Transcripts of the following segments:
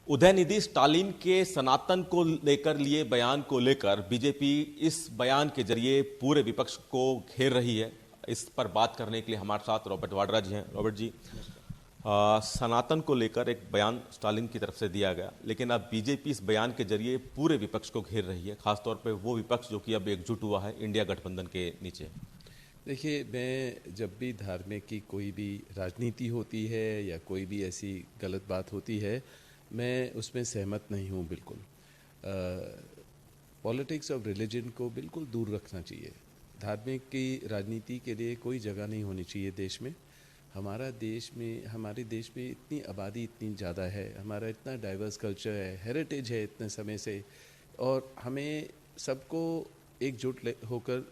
उदयनिधि स्टालिन के सनातन को लेकर लिए बयान को लेकर बीजेपी इस बयान के जरिए पूरे विपक्ष को घेर रही है। इस पर बात करने के लिए हमारे साथ रॉबर्ट वाड्रा जी हैं। रॉबर्ट जी, सनातन को लेकर एक बयान स्टालिन की तरफ से दिया गया, लेकिन अब बीजेपी इस बयान के जरिए पूरे विपक्ष को घेर रही है, खासतौर पर वो विपक्ष जो कि अब एकजुट हुआ है इंडिया गठबंधन के नीचे। देखिए, मैं जब भी धार्मिक की कोई भी राजनीति होती है या कोई भी ऐसी गलत बात होती है, मैं उसमें सहमत नहीं हूँ बिल्कुल। पॉलिटिक्स ऑफ रिलीजन को बिल्कुल दूर रखना चाहिए। धार्मिक की राजनीति के लिए कोई जगह नहीं होनी चाहिए देश में। हमारे देश में इतनी आबादी इतनी ज़्यादा है, हमारा इतना डाइवर्स कल्चर है, हेरिटेज है इतने समय से, और हमें सबको एकजुट होकर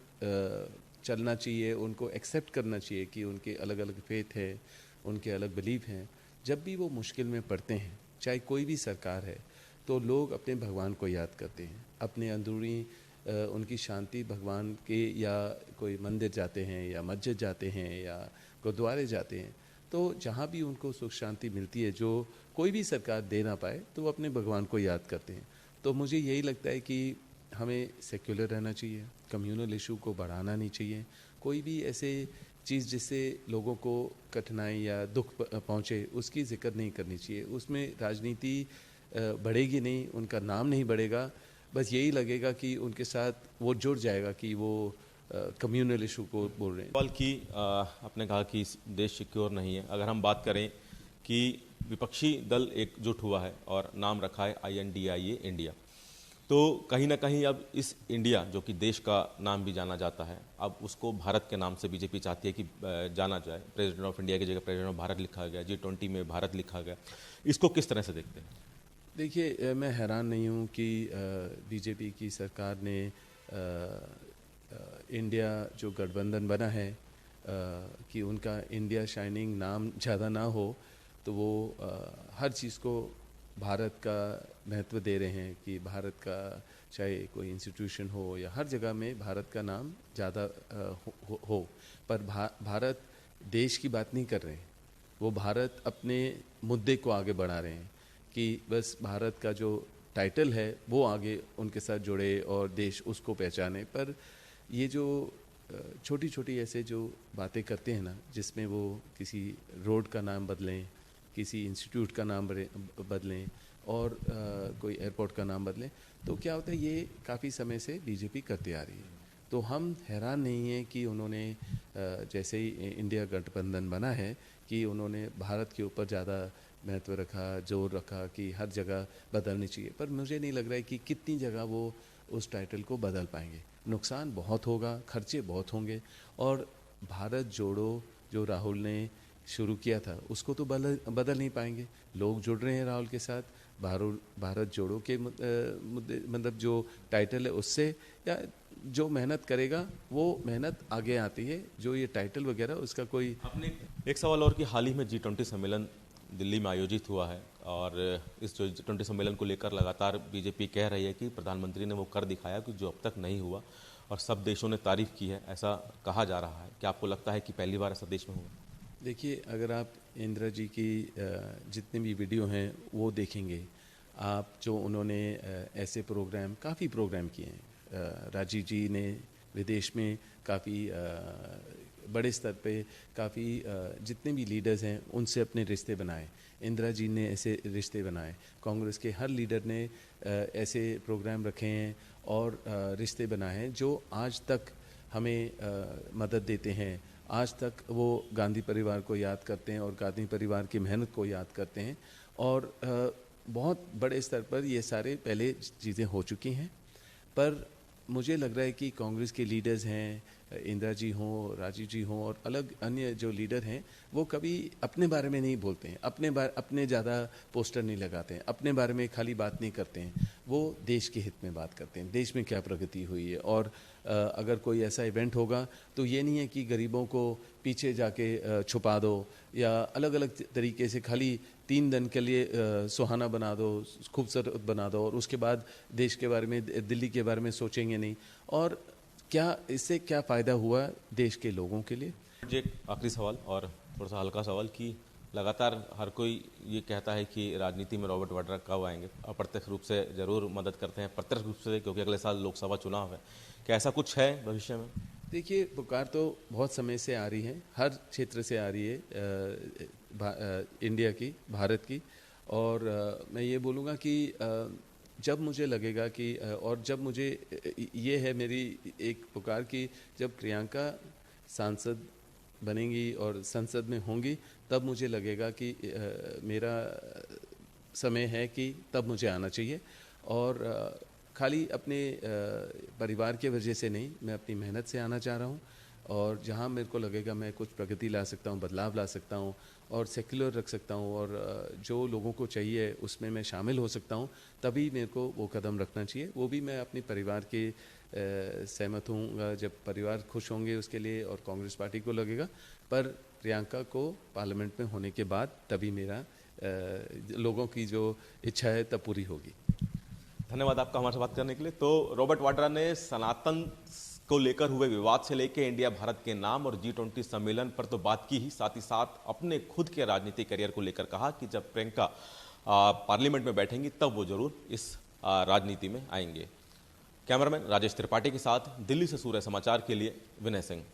चलना चाहिए, उनको एक्सेप्ट करना चाहिए कि उनके अलग अलग फेथ है, उनके अलग बिलीफ हैं। जब भी वो मुश्किल में पड़ते हैं, चाहे कोई भी सरकार है, तो लोग अपने भगवान को याद करते हैं, अपने अंदरूनी उनकी शांति भगवान के, या कोई मंदिर जाते हैं या मस्जिद जाते हैं या गुरुद्वारे जाते हैं। तो जहाँ भी उनको सुख शांति मिलती है, जो कोई भी सरकार दे ना पाए, तो वो अपने भगवान को याद करते हैं। तो मुझे यही लगता है कि हमें सेक्युलर रहना चाहिए, कम्युनल इशू को बढ़ाना नहीं चाहिए। कोई भी ऐसे चीज़ जिससे लोगों को कठिनाई या दुख पहुँचे, उसकी जिक्र नहीं करनी चाहिए। उसमें राजनीति बढ़ेगी नहीं, उनका नाम नहीं बढ़ेगा, बस यही लगेगा कि उनके साथ वो जुड़ जाएगा कि वो कम्युनल इशू को बोल रहे हैं। सवाल की आपने कहा कि देश सिक्योर नहीं है। अगर हम बात करें कि विपक्षी दल एकजुट हुआ है और नाम रखा है INDIA इंडिया, तो कहीं ना कहीं अब इस इंडिया जो कि देश का नाम भी जाना जाता है, अब उसको भारत के नाम से बीजेपी चाहती है कि जाना जाए। प्रेसिडेंट ऑफ इंडिया की जगह प्रेसिडेंट ऑफ भारत लिखा गया, G20 में भारत लिखा गया। इसको किस तरह से देखते हैं? देखिए, मैं हैरान नहीं हूँ कि बीजेपी की सरकार ने इंडिया जो गठबंधन बना है, कि उनका इंडिया शाइनिंग नाम ज़्यादा ना हो, तो वो हर चीज़ को भारत का महत्व दे रहे हैं कि भारत का चाहे कोई इंस्टीट्यूशन हो या हर जगह में भारत का नाम ज़्यादा हो। पर भारत देश की बात नहीं कर रहे हैं, वो भारत अपने मुद्दे को आगे बढ़ा रहे हैं कि बस भारत का जो टाइटल है वो आगे उनके साथ जुड़े और देश उसको पहचाने। पर ये जो छोटी छोटी ऐसे जो बातें करते हैं ना, जिसमें वो किसी रोड का नाम बदलें, किसी इंस्टीट्यूट का नाम बदलें और कोई एयरपोर्ट का नाम बदलें, तो क्या होता है, ये काफ़ी समय से बीजेपी करती आ रही है। तो हम हैरान नहीं हैं कि उन्होंने जैसे ही इंडिया गठबंधन बना है कि उन्होंने भारत के ऊपर ज़्यादा महत्व रखा, जोर रखा कि हर जगह बदलनी चाहिए। पर मुझे नहीं लग रहा है कि कितनी जगह वो उस टाइटल को बदल पाएंगे। नुकसान बहुत होगा, खर्चे बहुत होंगे, और भारत जोड़ो जो राहुल ने शुरू किया था उसको तो बदल नहीं पाएंगे। लोग जुड़ रहे हैं राहुल के साथ, भारत जोड़ो के मुद्दे, मतलब जो टाइटल है उससे, या जो मेहनत करेगा वो मेहनत आगे आती है। जो ये टाइटल वगैरह उसका कोई अपने एक सवाल और कि हाल ही में G20 सम्मेलन दिल्ली में आयोजित हुआ है, और इस जो G20 सम्मेलन को लेकर लगातार बीजेपी कह रही है कि प्रधानमंत्री ने वो कर दिखाया कि जो अब तक नहीं हुआ, और सब देशों ने तारीफ की है, ऐसा कहा जा रहा है। क्या आपको लगता है कि पहली बार ऐसा देश में हुआ? देखिए, अगर आप इंदिरा जी की जितने भी वीडियो हैं वो देखेंगे आप, जो उन्होंने ऐसे प्रोग्राम, काफ़ी प्रोग्राम किए हैं। राजीव जी ने विदेश में काफ़ी बड़े स्तर पे काफ़ी जितने भी लीडर्स हैं उनसे अपने रिश्ते बनाए। इंदिरा जी ने ऐसे रिश्ते बनाए। कांग्रेस के हर लीडर ने ऐसे प्रोग्राम रखे हैं और रिश्ते बनाए हैं जो आज तक हमें मदद देते हैं। आज तक वो गांधी परिवार को याद करते हैं और गांधी परिवार की मेहनत को याद करते हैं, और बहुत बड़े स्तर पर ये सारे पहले चीज़ें हो चुकी हैं। पर मुझे लग रहा है कि कांग्रेस के लीडर्स हैं, इंदिरा जी हों, राजीव जी हों, और अलग अन्य जो लीडर हैं, वो कभी अपने बारे में नहीं बोलते हैं, अपने ज़्यादा पोस्टर नहीं लगाते हैं, अपने बारे में खाली बात नहीं करते हैं। वो देश के हित में बात करते हैं, देश में क्या प्रगति हुई है। और अगर कोई ऐसा इवेंट होगा तो ये नहीं है कि गरीबों को पीछे जाके छुपा दो, या अलग अलग तरीके से खाली 3 दिन के लिए सुहाना बना दो, खूबसूरत बना दो, और उसके बाद देश के बारे में, दिल्ली के बारे में सोचेंगे नहीं। और क्या इससे क्या फ़ायदा हुआ देश के लोगों के लिए? एक आखिरी सवाल और थोड़ा सा हल्का सवाल कि लगातार हर कोई ये कहता है कि राजनीति में रॉबर्ट वाड्रा कब आएंगे। अप्रत्यक्ष रूप से जरूर मदद करते हैं, प्रत्यक्ष रूप से क्योंकि अगले साल लोकसभा चुनाव है। क्या ऐसा कुछ है भविष्य में? देखिए, पुकार तो बहुत समय से आ रही है, हर क्षेत्र से आ रही है, इंडिया की, भारत की। और मैं ये बोलूँगा कि जब मुझे लगेगा कि और जब मुझे ये है मेरी एक पुकार कि जब प्रियंका सांसद बनेंगी और संसद में होंगी, तब मुझे लगेगा कि मेरा समय है कि तब मुझे आना चाहिए। और खाली अपने परिवार के वजह से नहीं, मैं अपनी मेहनत से आना चाह रहा हूँ। और जहाँ मेरे को लगेगा मैं कुछ प्रगति ला सकता हूँ, बदलाव ला सकता हूँ और सेक्युलर रख सकता हूँ और जो लोगों को चाहिए उसमें मैं शामिल हो सकता हूँ, तभी मेरे को वो कदम रखना चाहिए। वो भी मैं अपने परिवार के सहमत हूँ, जब परिवार खुश होंगे उसके लिए और कांग्रेस पार्टी को लगेगा। पर प्रियंका को पार्लियामेंट में होने के बाद तभी मेरा लोगों की जो इच्छा है तब पूरी होगी। धन्यवाद आपका हमारे से बात करने के लिए। तो रॉबर्ट वाड्रा ने सनातन को लेकर हुए विवाद से लेकर इंडिया भारत के नाम और G20 सम्मेलन पर तो बात की ही, साथ ही साथ अपने खुद के राजनीतिक करियर को लेकर कहा कि जब प्रियंका पार्लियामेंट में बैठेंगी तब वो जरूर इस राजनीति में आएंगे। कैमरामैन राजेश त्रिपाठी के साथ दिल्ली से सूर्य समाचार के लिए विनय सिंह।